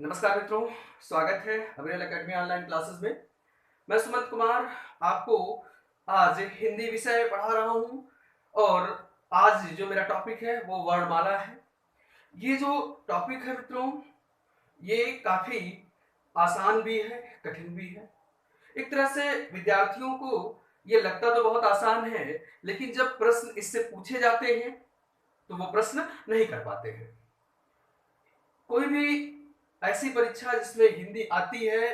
नमस्कार मित्रों, स्वागत है अभिनव एकेडमी ऑनलाइन क्लासेस में। मैं सुमंत कुमार आपको आज हिंदी विषय पढ़ा रहा हूं और आज जो मेरा टॉपिक है वो वर्णमाला है। ये जो टॉपिक है मित्रों, ये काफी आसान भी है, कठिन भी है। एक तरह से विद्यार्थियों को ये लगता तो बहुत आसान है, लेकिन जब प्रश्न इससे पूछे जाते हैं तो वो प्रश्न नहीं कर पाते हैं। कोई भी ऐसी परीक्षा जिसमें हिंदी आती है,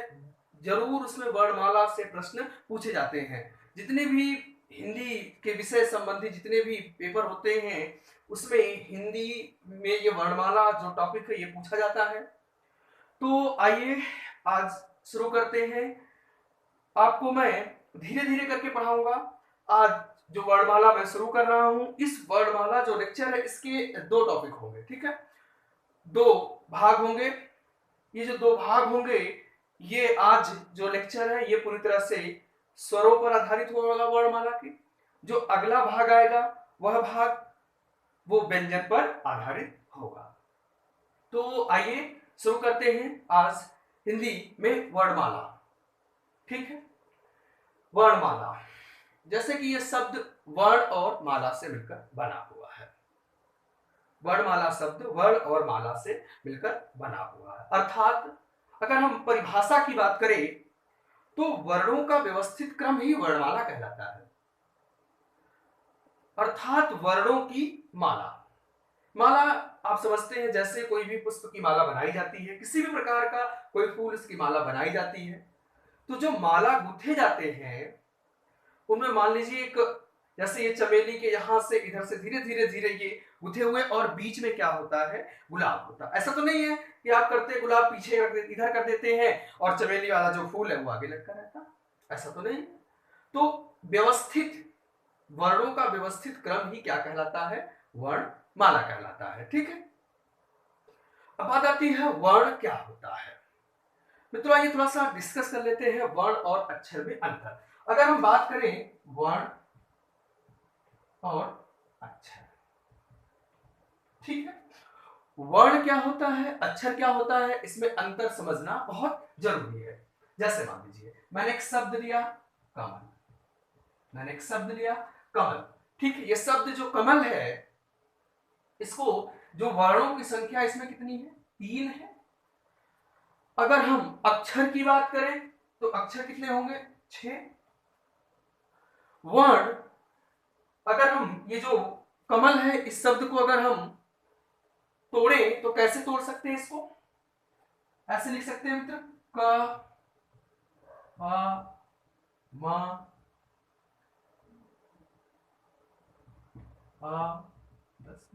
जरूर उसमें वर्णमाला से प्रश्न पूछे जाते हैं। जितने भी हिंदी के विषय संबंधी जितने भी पेपर होते हैं, उसमें हिंदी में ये वर्णमाला जो टॉपिक है ये पूछा जाता है। तो आइए आज शुरू करते हैं। आपको मैं धीरे धीरे करके पढ़ाऊंगा। आज जो वर्णमाला मैं शुरू कर रहा हूं, इस वर्णमाला जो लेक्चर है इसके दो टॉपिक होंगे, ठीक है, दो भाग होंगे। ये जो दो भाग होंगे, ये आज जो लेक्चर है ये पूरी तरह से स्वरों पर आधारित होगा वर्णमाला की। जो अगला भाग आएगा वह भाग वो व्यंजन पर आधारित होगा। तो आइए शुरू करते हैं आज हिंदी में वर्णमाला। ठीक है, वर्णमाला, जैसे कि ये शब्द वर्ण और माला से मिलकर बना हुआ है। वर्णमाला शब्द वर्ण और माला से मिलकर बना हुआ है। अर्थात अगर हम परिभाषा की बात करें तो वर्णों का व्यवस्थित क्रम ही वर्णमाला कहलाता है। अर्थात वर्णों की माला। माला आप समझते हैं, जैसे कोई भी पुष्प की माला बनाई जाती है, किसी भी प्रकार का कोई फूल इसकी माला बनाई जाती है, तो जो माला गुथे जाते हैं उनमें मान लीजिए एक, जैसे ये चमेली के यहां से इधर से धीरे धीरे धीरे ये गुथे हुए, और बीच में क्या होता है, गुलाब होता है। ऐसा तो नहीं है कि आप करते गुलाब पीछे इधर कर देते हैं और चमेली वाला जो फूल है वो आगे लगता रहता, ऐसा तो नहीं। तो व्यवस्थित वर्णों का व्यवस्थित क्रम ही क्या कहलाता है, वर्णमाला कहलाता है। ठीक है, अब बात आती है वर्ण क्या होता है। मित्रों आइए थोड़ा सा डिस्कस कर लेते हैं वर्ण और अक्षर में अंतर। अगर हम बात करें वर्ण और अक्षर, ठीक है, वर्ण क्या होता है, अक्षर क्या होता है, इसमें अंतर समझना बहुत जरूरी है। जैसे मान लीजिए मैंने एक शब्द लिया कमल, मैंने एक शब्द लिया कमल, ठीक है। ये शब्द जो कमल है, इसको जो वर्णों की संख्या इसमें कितनी है, 3 है। अगर हम अक्षर की बात करें तो अक्षर कितने होंगे, 6। वर्ण, अगर हम ये जो कमल है इस शब्द को अगर हम तोड़े तो कैसे तोड़ सकते हैं, इसको ऐसे लिख सकते हैं मित्र, क आ मा आ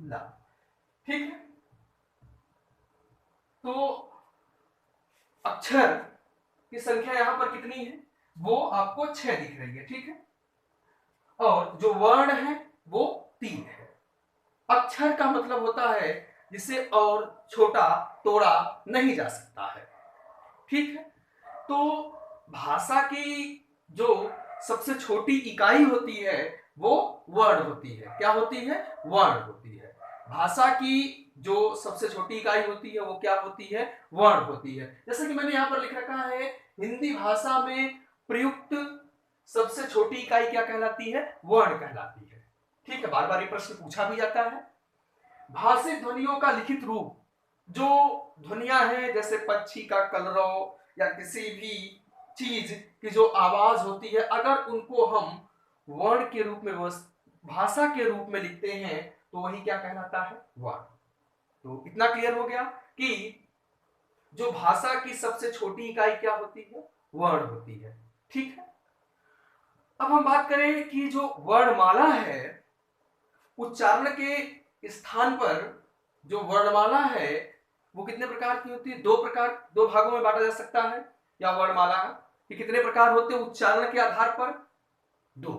ला, ठीक है। तो अक्षर की संख्या यहां पर कितनी है, वो आपको 6 दिख रही है, ठीक है, और जो वर्ण है वो 3 है। अक्षर का मतलब होता है जिसे और छोटा तोड़ा नहीं जा सकता है, ठीक है। तो भाषा की जो सबसे छोटी इकाई होती है वो वर्ण होती है। क्या होती है, वर्ण होती है। भाषा की जो सबसे छोटी इकाई होती है वो क्या होती है, वर्ण होती है। जैसे कि मैंने यहां पर लिख रखा है, हिंदी भाषा में प्रयुक्त सबसे छोटी इकाई क्या कहलाती है, वर्ण कहलाती है, ठीक है। बार बार ये प्रश्न पूछा भी जाता है। भाषिक ध्वनियों का लिखित रूप, जो ध्वनियां हैं जैसे पक्षी का कलरव या किसी भी चीज की जो आवाज होती है, अगर उनको हम वर्ण के रूप में, भाषा के रूप में लिखते हैं तो वही क्या कहलाता है, वर्ण। तो इतना क्लियर हो गया कि जो भाषा की सबसे छोटी इकाई क्या होती है, वर्ण होती है, ठीक है। अब हम बात करें कि जो वर्णमाला है, उच्चारण के स्थान पर जो वर्णमाला है वो कितने प्रकार की होती है, दो भागों में बांटा जा सकता है। या वर्णमाला के कितने प्रकार होते हैं उच्चारण के आधार पर, 2।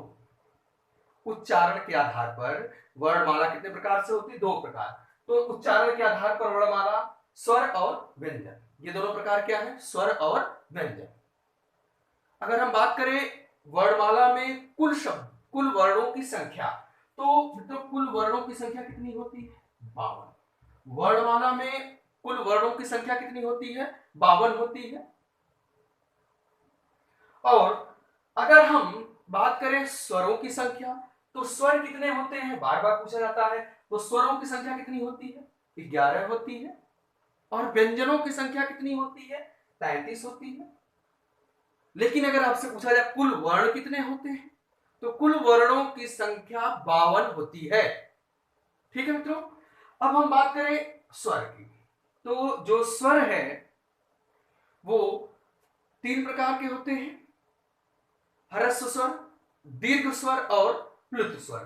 उच्चारण के आधार पर वर्णमाला कितने प्रकार से होती है, 2 प्रकार। तो उच्चारण के आधार पर वर्णमाला स्वर और व्यंजन, ये दोनों प्रकार क्या है, स्वर और व्यंजन। अगर हम बात करें वर्णमाला में कुल शब्द, कुल वर्णों की संख्या, तो कुल वर्णों की संख्या कितनी होती है, 52। वर्णमाला में कुल वर्णों की संख्या कितनी होती है? 52 होती है। और अगर हम बात करें स्वरों की संख्या, तो स्वर कितने होते हैं? बार बार पूछा जाता है। तो स्वरों की संख्या कितनी होती है? 11 होती है। और व्यंजनों की संख्या कितनी होती है? 33 होती है। लेकिन अगर आपसे पूछा जाए कुल वर्ण कितने होते हैं, तो कुल वर्णों की संख्या 52 होती है। ठीक है मित्रों। अब हम बात करें स्वर की, तो जो स्वर है वो 3 प्रकार के होते हैं: ह्रस्व स्वर, दीर्घ स्वर और प्लुत स्वर।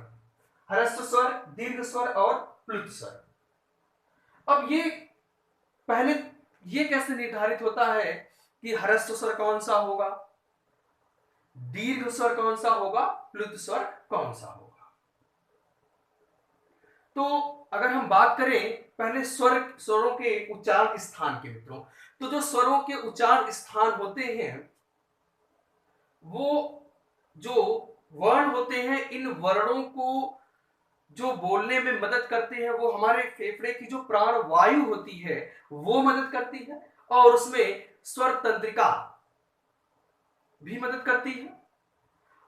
ह्रस्व स्वर, दीर्घ स्वर और प्लुत स्वर। अब ये पहले ये कैसे निर्धारित होता है कि ह्रस्व स्वर कौन सा होगा, दीर्घ स्वर कौन सा होगा, प्लुत स्वर कौन सा होगा? तो अगर हम बात करें पहले स्वरों के उच्चारण स्थान के मित्रों, तो जो स्वरों के उच्चारण स्थान होते हैं, वो जो वर्ण होते हैं, इन वर्णों को जो बोलने में मदद करते हैं, वो हमारे फेफड़े की जो प्राण वायु होती है वो मदद करती है, और उसमें स्वर तंत्रिका भी मदद करती है।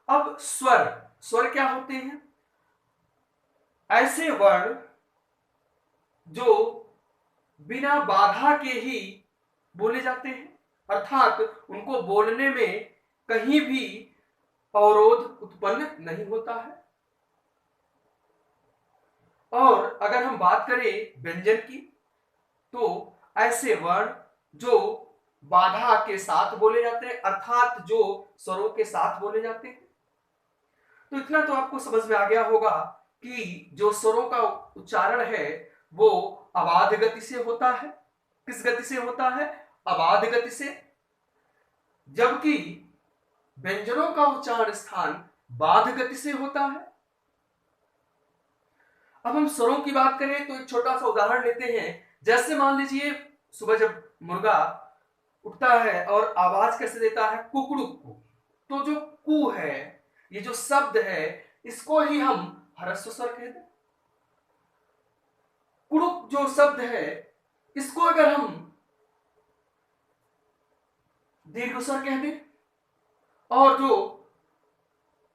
अब स्वर क्या होते हैं? ऐसे वर्ण जो बिना बाधा के ही बोले जाते हैं, अर्थात उनको बोलने में कहीं भी अवरोध उत्पन्न नहीं होता है। और अगर हम बात करें व्यंजन की, तो ऐसे वर्ण जो बाधा के साथ बोले जाते हैं, अर्थात जो स्वरों के साथ बोले जाते हैं। तो इतना तो आपको समझ में आ गया होगा कि जो स्वरों का उच्चारण है वो अबाध गति से होता है। किस गति से होता है? अबाध गति से। जबकि व्यंजनों का उच्चारण स्थान बाध गति से होता है। अब हम स्वरों की बात करें तो एक छोटा सा उदाहरण लेते हैं। जैसे मान लीजिए सुबह जब मुर्गा उठता है और आवाज कैसे देता है? कुकड़ुक कु। तो जो कु है, ये जो शब्द है, इसको ही हम ह्रस्व स्वर कहते हैं। कुड़ुक जो शब्द है, इसको अगर हम दीर्घ स्वर कह दें, और जो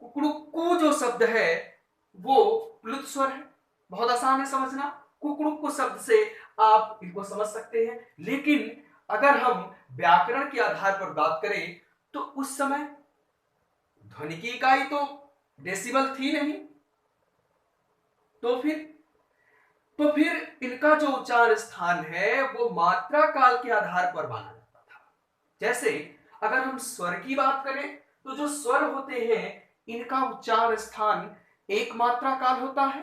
कुकड़ुकू जो शब्द है वो प्लुत स्वर है। बहुत आसान है समझना। कुकड़ुकू शब्द से आप इनको समझ सकते हैं। लेकिन अगर हम व्याकरण के आधार पर बात करें तो उस समय ध्वनि की इकाई तो डेसिबल थी नहीं, तो फिर इनका जो उच्चारण स्थान है वो मात्रा काल के आधार पर माना जाता था। जैसे अगर हम स्वर की बात करें तो जो स्वर होते हैं इनका उच्चारण स्थान एक मात्रा काल होता है।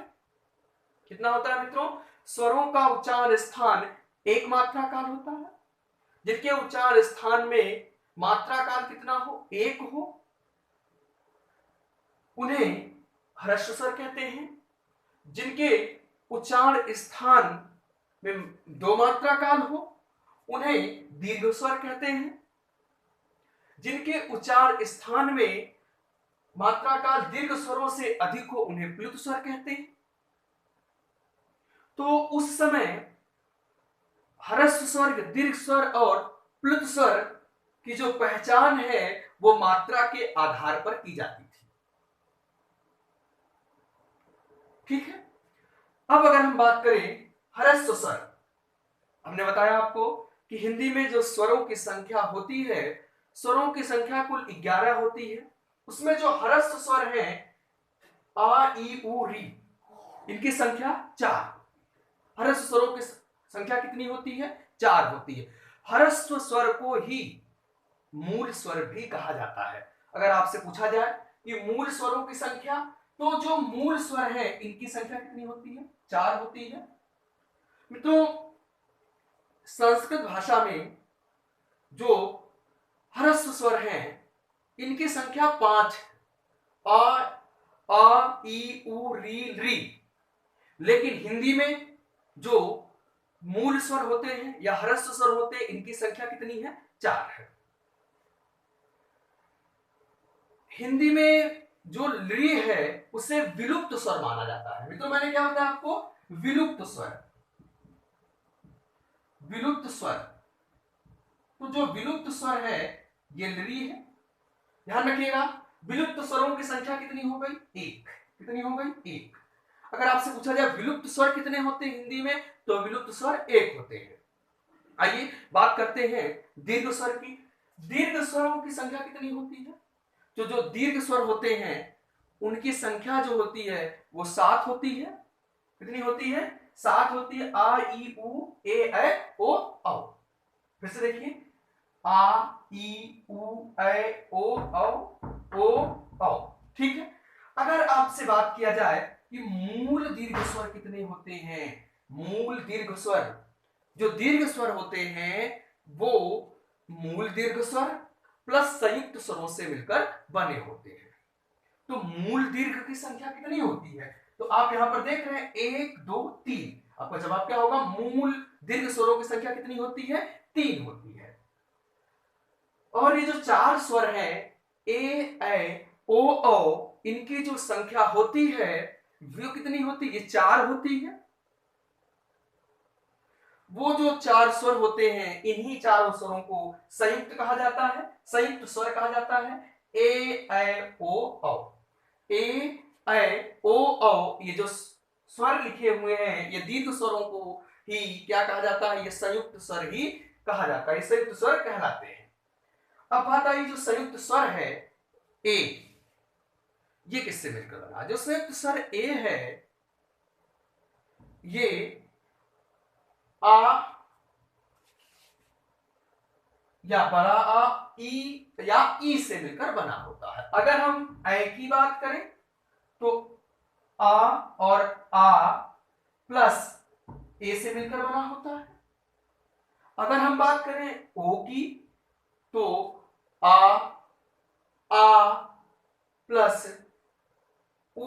कितना होता है मित्रों? स्वरों का उच्चारण स्थान एक मात्रा काल होता है। जिनके उच्चारण स्थान में मात्रा काल कितना हो? एक हो, उन्हें ह्रस्व स्वर कहते हैं। जिनके उच्चारण स्थान में दो मात्रा काल हो, उन्हें दीर्घ स्वर कहते हैं। जिनके उच्चारण स्थान में मात्रा काल दीर्घ स्वरों से अधिक हो, उन्हें प्लुत स्वर कहते हैं। तो उस समय ह्रस्व स्वर, दीर्घ स्वर और प्लुत स्वर की जो पहचान है वो मात्रा के आधार पर की जाती थी। ठीक है। अब अगर हम बात करें ह्रस्व स्वर, हमने बताया आपको कि हिंदी में जो स्वरों की संख्या होती है, स्वरों की संख्या कुल 11 होती है। उसमें जो ह्रस्व स्वर है आ, ई, उ, री, इनकी संख्या 4। ह्रस्व स्वरों की संख्या कितनी होती है? 4 होती है। ह्रस्व स्वर को ही मूल स्वर भी कहा जाता है। अगर आपसे पूछा जाए कि मूल स्वरों की संख्या, तो जो मूल स्वर है इनकी संख्या कितनी होती है? 4 होती है। मित्रों, संस्कृत भाषा में जो ह्रस्व स्वर हैं इनकी संख्या 5 आ, ई, उ, री। लेकिन हिंदी में जो मूल स्वर होते हैं या ह्रस्व स्वर होते हैं, इनकी संख्या कितनी है? 4 है। हिंदी में जो ली है उसे विलुप्त स्वर माना जाता है। मित्रों, मैंने क्या बताया आपको? विलुप्त स्वर। विलुप्त स्वर, तो जो विलुप्त स्वर है ये ली है। ध्यान रखिएगा, विलुप्त स्वरों की संख्या कितनी हो गई? एक। कितनी हो गई? एक। अगर आपसे पूछा जाए विलुप्त स्वर कितने होते हैं हिंदी में, तो विलुप्त स्वर एक होते हैं। आइए बात करते हैं दीर्घ स्वर की। दीर्घ स्वरों की संख्या कितनी होती है? जो दीर्घ स्वर होते हैं उनकी संख्या जो होती है वो 7 होती है। कितनी होती है? 7 होती है। आ ई उ ए ऐ ओ औ। फिर से देखिए, आ ई उ ऐ ओ औ। ठीक है। अगर आपसे बात किया जाए कि मूल दीर्घ स्वर कितने होते हैं, मूल दीर्घ स्वर, जो दीर्घ स्वर होते हैं वो मूल दीर्घ स्वर प्लस संयुक्त स्वरों से मिलकर बने होते हैं। तो मूल दीर्घ की संख्या कितनी होती है? तो आप यहां पर देख रहे हैं 1 2 3। आपका जवाब क्या होगा? मूल दीर्घ स्वरों की संख्या कितनी होती है? 3 होती है। और ये जो 4 स्वर है ए ऐ ओ औ, इनकी जो संख्या होती है वो कितनी होती है? ये 4 होती है। वो जो 4 स्वर होते हैं इन्हीं चारों स्वरों को संयुक्त कहा जाता है, संयुक्त स्वर कहा जाता है। ए ऐ ओ औ। ए ऐ ओ औ, ये जो स्वर लिखे हुए हैं ये दीर्घ स्वरों को ही क्या कहा जाता है? ये संयुक्त स्वर ही कहा जाता है, ये संयुक्त स्वर कहलाते हैं। अब बात आई जो संयुक्त स्वर है ए, ये किससे मिलकर बना? जो संयुक्त स्वर ए है ये आ या बड़ा आ, ई या ई से मिलकर बना होता है। अगर हम ऐ की बात करें तो आ और आ प्लस ए से मिलकर बना होता है। अगर हम बात करें ओ की तो आ प्लस उ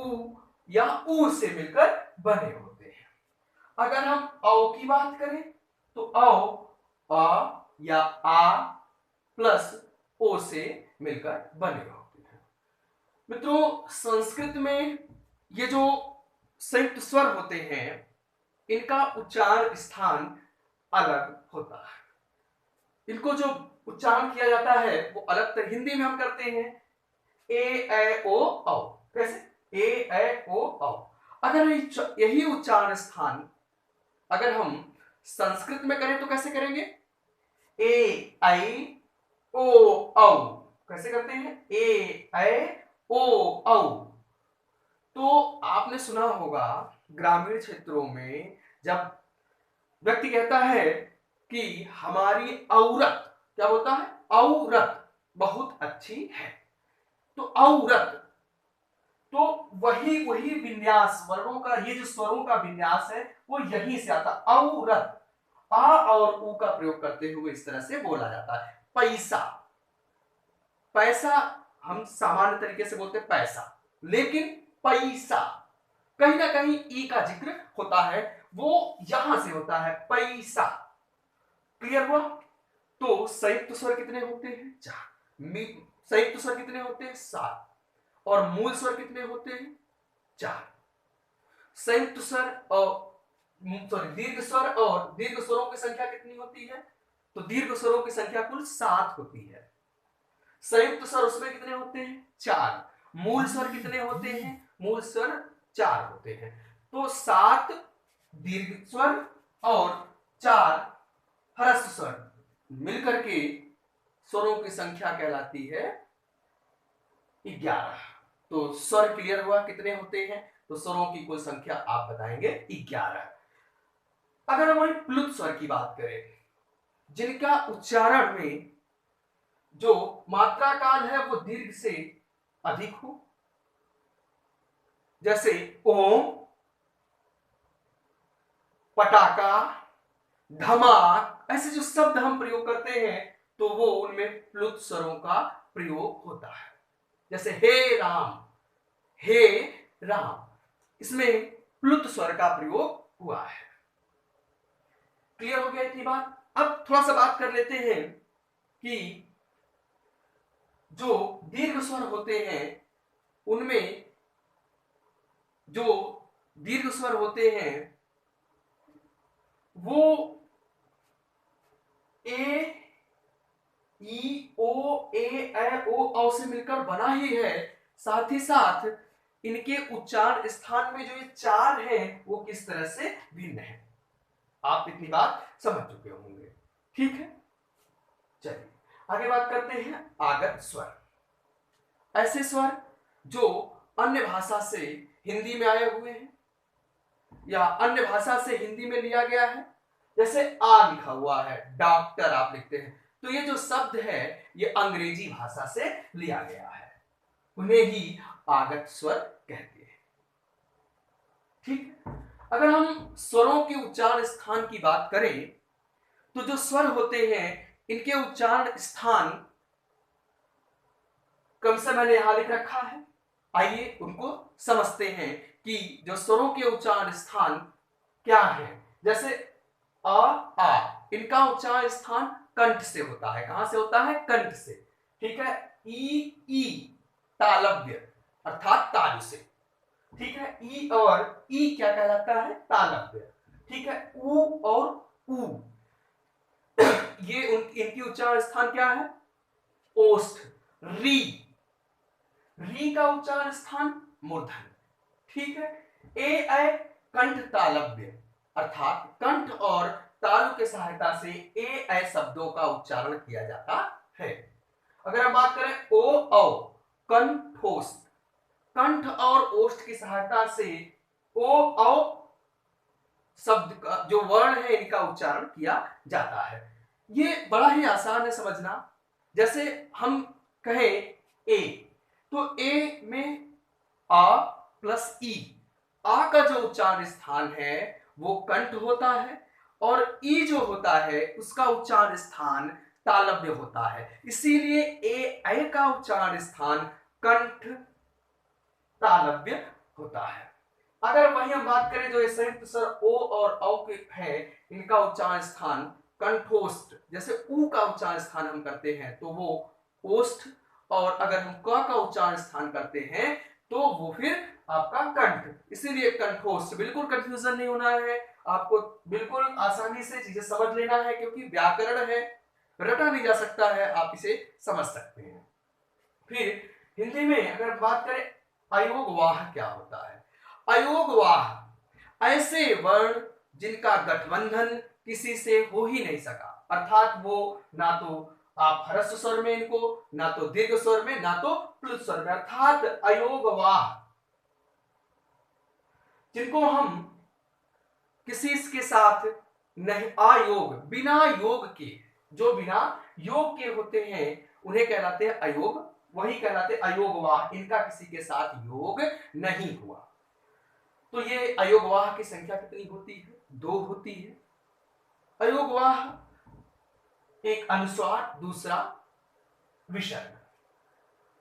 या ऊ से मिलकर बने होते हैं। अगर हम औ की बात करें तो औ आ या आ प्लस ओ से मिलकर बने होते हैं। मित्रों, संस्कृत में ये जो संयुक्त स्वर होते हैं इनका उच्चारण स्थान अलग होता है। इनको जो उच्चारण किया जाता है वो अलग तरह, हिंदी में हम करते हैं ए ऐ ओ औ। कैसे? ए ऐ ओ औ। अगर यही उच्चारण स्थान अगर हम संस्कृत में करें तो कैसे करेंगे? ए ऐ ओ औ। कैसे करते हैं? ए ऐ ओ औ। तो आपने सुना होगा ग्रामीण क्षेत्रों में जब व्यक्ति कहता है कि हमारी औरत, क्या बोलता है? औरत बहुत अच्छी है। तो औरत, तो वही विन्यास वर्णों का, ये जो स्वरों का विन्यास है वो यहीं से आता। औरत, आ और उ का प्रयोग करते हुए इस तरह से बोला जाता है। पैसा, पैसा हम सामान्य तरीके से बोलते हैं पैसा, लेकिन पैसा कहीं ना कहीं ई का जिक्र होता है, वो यहां से होता है पैसा। क्लियर हुआ? तो संयुक्त स्वर कितने होते हैं? 4। संयुक्त स्वर कितने होते हैं? 7। और मूल स्वर कितने होते हैं? 4। संयुक्त स्वर और दीर्घ स्वर और दीर्घ स्वरों की संख्या कितनी होती है? तो दीर्घ स्वरों की संख्या कुल 7 होती है। संयुक्त स्वर उसमें कितने होते हैं? 4। मूल स्वर कितने होते हैं? मूल स्वर 4 होते हैं। तो 7 दीर्घ स्वर और 4 ह्रस्व स्वर मिलकर के स्वरों की संख्या कहलाती है 11। तो स्वर क्लियर हुआ कितने होते हैं? तो स्वरों की कुल संख्या आप बताएंगे 11। अगर हम प्लुत स्वर की बात करें जिनका उच्चारण में जो मात्रा काल है वो दीर्घ से अधिक हो, जैसे ओम, पटाखा, धमाक, ऐसे जो शब्द हम प्रयोग करते हैं तो वो उनमें प्लुत स्वरों का प्रयोग होता है। जैसे हे राम, हे राम, इसमें प्लुत स्वर का प्रयोग हुआ है। क्लियर हो गया इतनी बात? अब थोड़ा सा बात कर लेते हैं कि जो दीर्घ स्वर होते हैं उनमें जो दीर्घ स्वर होते हैं वो ए ओ औ से मिलकर बना ही है, साथ ही साथ इनके उच्चारण स्थान में जो ये चार है वो किस तरह से भिन्न है। आप इतनी बात समझ चुके होंगे, ठीक है। चलिए आगे बात करते हैं आगत स्वर। ऐसे स्वर जो अन्य भाषा से हिंदी में आए हुए हैं या अन्य भाषा से हिंदी में लिया गया है। जैसे आ लिखा हुआ है, डॉक्टर आप लिखते हैं, तो ये जो शब्द है ये अंग्रेजी भाषा से लिया गया है, उन्हें ही आगत स्वर कहते हैं, ठीक। अगर हम स्वरों के उच्चारण स्थान की बात करें तो जो स्वर होते हैं इनके उच्चारण स्थान कम से मैंने यहां लिख रखा है। आइए उनको समझते हैं कि जो स्वरों के उच्चारण स्थान क्या है। जैसे आ इनका उच्चारण स्थान कंठ से होता है। कहां से होता है? कंठ से, ठीक है। ई तालव्य अर्थात तालु से, ठीक है। ई और ई क्या कहलाता है? तालव्य, ठीक है। ऊ और ऊ ये इनकी उच्चारण स्थान क्या है? ओष्ठ। री का उच्चारण स्थान मूर्धन, ठीक है। ए कंठ तालव्य अर्थात कंठ और तालु के सहायता से ए शब्दों का उच्चारण किया जाता है। अगर हम बात करें ओ औ कंठोष्ठ, कंठ और ओष्ठ की सहायता से ओ औ शब्द का जो वर्ण है इनका उच्चारण किया जाता है। ये बड़ा ही आसान है समझना। जैसे हम कहें ए, तो ए में आ प्लस ई, आ का जो उच्चारण स्थान है वो कंठ होता है और ई जो होता है उसका उच्चारण स्थान तालव्य होता है, इसीलिए ए का उच्चारण स्थान कंठ तालव्य होता है। अगर वही हम बात करें जो संयुक्त स्वर ओ और औ के है, इनका उच्चारण स्थान कंठोष्ठ। जैसे ऊ का उच्चारण स्थान हम करते हैं तो वो ओष्ठ, और अगर हम क का उच्चारण स्थान करते हैं तो वो फिर आपका कंठ, इसीलिए कंठोष्ठ। बिल्कुल कंफ्यूजन नहीं होना है आपको, बिल्कुल आसानी से चीजें समझ लेना है, क्योंकि व्याकरण है, रटा नहीं जा सकता है, आप इसे समझ सकते हैं। फिर हिंदी में अगर बात करें अयोगवाह क्या होता है? अयोगवाह ऐसे वर्ण जिनका गठबंधन किसी से हो ही नहीं सका, अर्थात वो ना तो आप ह्रस्व स्वर में इनको, ना तो दीर्घ स्वर में, ना तो प्लुत स्वर में, अर्थात अयोगवाह जिनको हम किसी के साथ नहीं, आयोग बिना योग के, जो बिना योग के होते हैं उन्हें कहलाते हैं अयोग, वही कहलाते अयोगवाह, इनका किसी के साथ योग नहीं हुआ। तो ये अयोगवाह की संख्या कितनी होती है? 2 होती है। अयोगवाह एक अनुस्वार, दूसरा विसर्ग।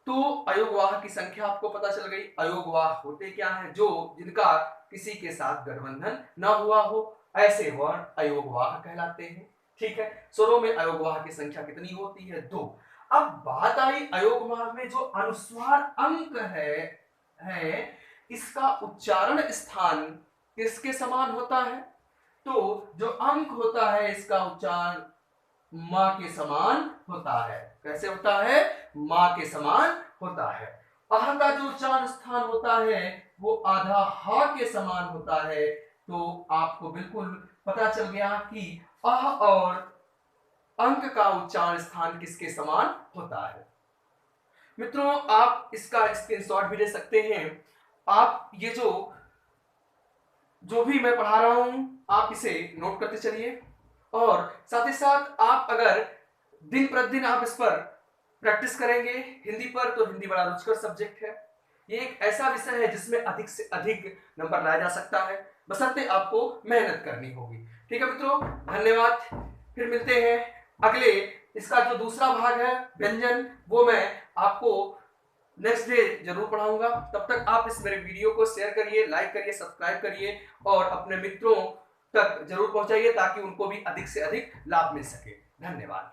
तो अयोगवाह की संख्या आपको पता चल गई। अयोगवाह होते क्या है? जो जिनका किसी के साथ गठबंधन न हुआ हो, ऐसे वर्ण अयोगवाह कहलाते हैं, ठीक है। स्वरों में अयोगवाह की संख्या कितनी होती है? 2। अब बात आई अयोगवाह में जो अनुस्वार अंक है इसका उच्चारण स्थान किसके समान होता है? तो जो अंक होता है इसका उच्चारण मां के समान होता है। कैसे होता है? मां के समान होता है। अह का जो उच्चारण स्थान होता है वो आधा हा के समान होता है। तो आपको बिल्कुल पता चल गया कि अह और अंक का उच्चारण स्थान किसके समान होता है। मित्रों आप इसका स्क्रीनशॉट भी ले सकते हैं। आप ये जो भी मैं पढ़ा रहा हूं आप इसे नोट करते चलिए, और साथ ही साथ आप अगर दिन प्रतिदिन आप इस पर प्रैक्टिस करेंगे हिंदी पर, तो हिंदी बड़ा रुचिकर सब्जेक्ट है। ये एक ऐसा विषय है जिसमें अधिक से अधिक नंबर लाया जा सकता है, बशर्ते आपको मेहनत करनी होगी। ठीक है मित्रों, धन्यवाद। फिर मिलते हैं अगले, इसका जो दूसरा भाग है व्यंजन, वो मैं आपको नेक्स्ट डे जरूर पढ़ाऊंगा। तब तक आप इस मेरे वीडियो को शेयर करिए, लाइक करिए, सब्सक्राइब करिए और अपने मित्रों तक जरूर पहुंचाइए ताकि उनको भी अधिक से अधिक लाभ मिल सके। धन्यवाद।